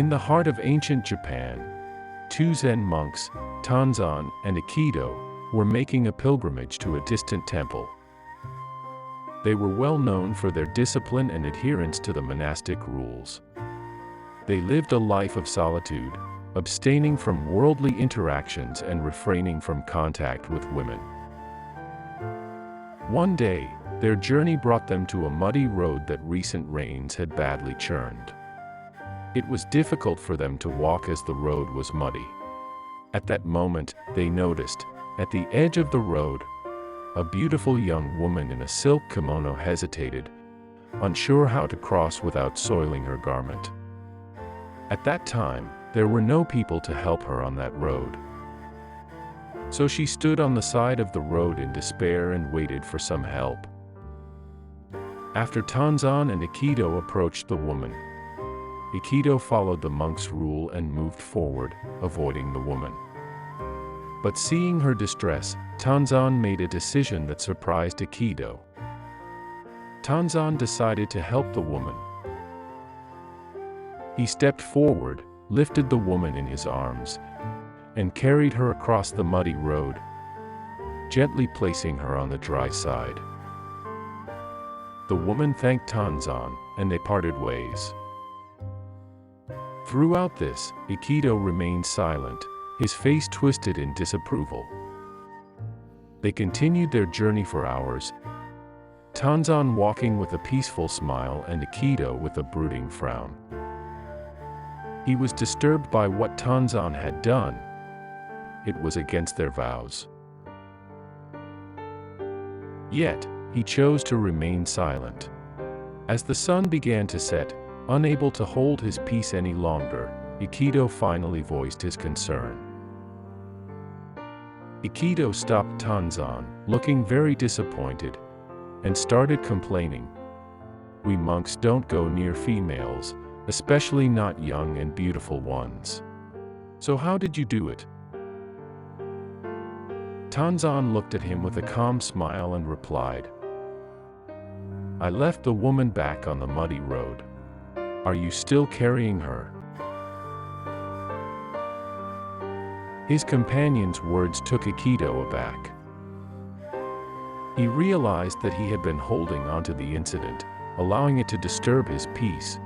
In the heart of ancient Japan, two Zen monks, Tanzan and Aikido, were making a pilgrimage to a distant temple. They were well known for their discipline and adherence to the monastic rules. They lived a life of solitude, abstaining from worldly interactions and refraining from contact with women. One day, their journey brought them to a muddy road that recent rains had badly churned. It was difficult for them to walk as the road was muddy. At that moment, they noticed, at the edge of the road, a beautiful young woman in a silk kimono hesitated, unsure how to cross without soiling her garment. At that time, there were no people to help her on that road. So she stood on the side of the road in despair and waited for some help. After Tanzan and Aikido approached the woman, Aikido followed the monk's rule and moved forward, avoiding the woman. But seeing her distress, Tanzan made a decision that surprised Aikido. Tanzan decided to help the woman. He stepped forward, lifted the woman in his arms, and carried her across the muddy road, gently placing her on the dry side. The woman thanked Tanzan, and they parted ways. Throughout this, Aikido remained silent, his face twisted in disapproval. They continued their journey for hours, Tanzan walking with a peaceful smile and Aikido with a brooding frown. He was disturbed by what Tanzan had done. It was against their vows. Yet, he chose to remain silent. As the sun began to set, unable to hold his peace any longer, Aikido finally voiced his concern. Aikido stopped Tanzan, looking very disappointed, and started complaining. "We monks don't go near females, especially not young and beautiful ones. So how did you do it?" Tanzan looked at him with a calm smile and replied, "I left the woman back on the muddy road. Are you still carrying her?" His companion's words took Aikido aback. He realized that he had been holding onto the incident, allowing it to disturb his peace,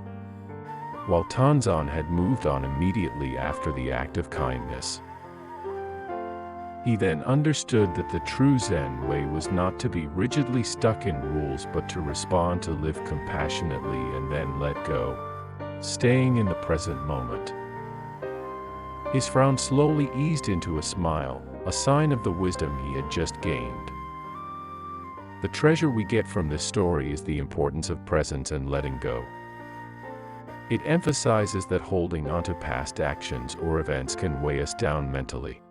while Tanzan had moved on immediately after the act of kindness. He then understood that the true Zen way was not to be rigidly stuck in rules but to respond, to live compassionately and then let go, staying in the present moment. His frown slowly eased into a smile, a sign of the wisdom he had just gained. The treasure we get from this story is the importance of presence and letting go. It emphasizes that holding onto past actions or events can weigh us down mentally.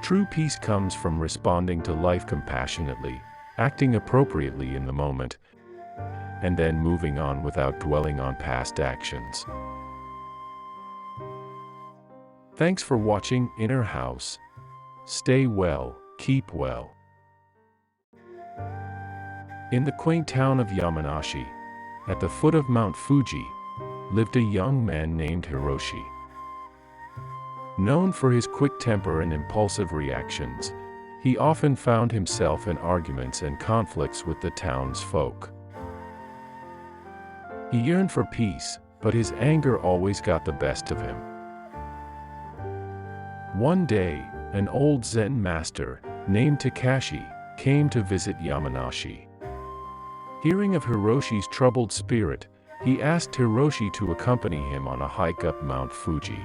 True peace comes from responding to life compassionately, acting appropriately in the moment, and then moving on without dwelling on past actions. Thanks for watching Inner House. Stay well, keep well. In the quaint town of Yamanashi, at the foot of Mount Fuji, lived a young man named Hiroshi. Known for his quick temper and impulsive reactions, he often found himself in arguments and conflicts with the town's folk. He yearned for peace, but his anger always got the best of him. One day, an old Zen master, named Takashi, came to visit Yamanashi. Hearing of Hiroshi's troubled spirit, he asked Hiroshi to accompany him on a hike up Mount Fuji.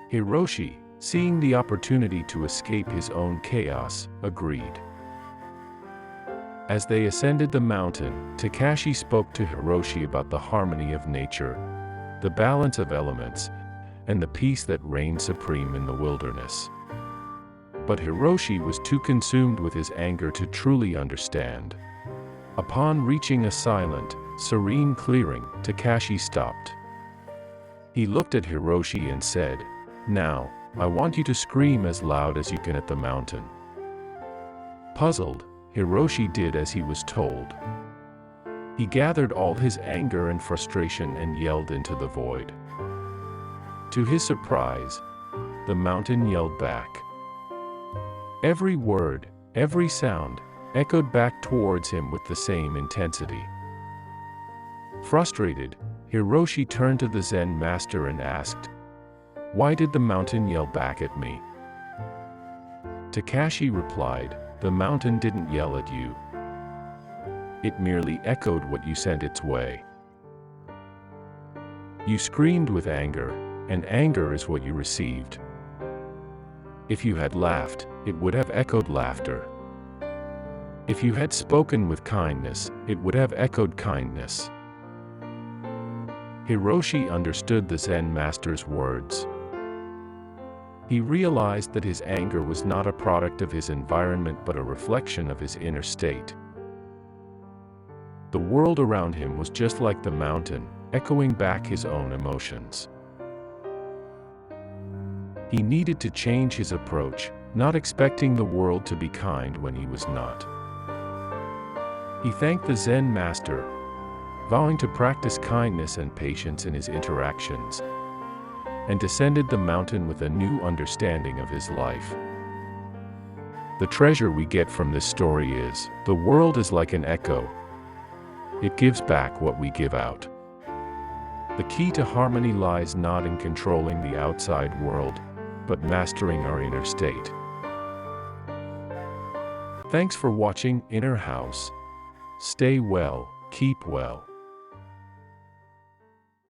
Hiroshi, seeing the opportunity to escape his own chaos, agreed. As they ascended the mountain, Takashi spoke to Hiroshi about the harmony of nature, the balance of elements, and the peace that reigned supreme in the wilderness. But Hiroshi was too consumed with his anger to truly understand. Upon reaching a silent, serene clearing, Takashi stopped. He looked at Hiroshi and said, "Now, I want you to scream as loud as you can at the mountain." Puzzled, Hiroshi did as he was told. He gathered all his anger and frustration and yelled into the void. To his surprise, the mountain yelled back. Every word, every sound, echoed back towards him with the same intensity. Frustrated, Hiroshi turned to the Zen master and asked, "Why did the mountain yell back at me?" Takashi replied, "The mountain didn't yell at you. It merely echoed what you sent its way. You screamed with anger, and anger is what you received. If you had laughed, it would have echoed laughter. If you had spoken with kindness, it would have echoed kindness." Hiroshi understood the Zen master's words. He realized that his anger was not a product of his environment but a reflection of his inner state. The world around him was just like the mountain, echoing back his own emotions. He needed to change his approach, not expecting the world to be kind when he was not. He thanked the Zen master, vowing to practice kindness and patience in his interactions, and descended the mountain with a new understanding of his life. The treasure we get from this story is, the world is like an echo. It gives back what we give out. The key to harmony lies not in controlling the outside world, but mastering our inner state. Thanks for watching Inner House. Stay well, keep well.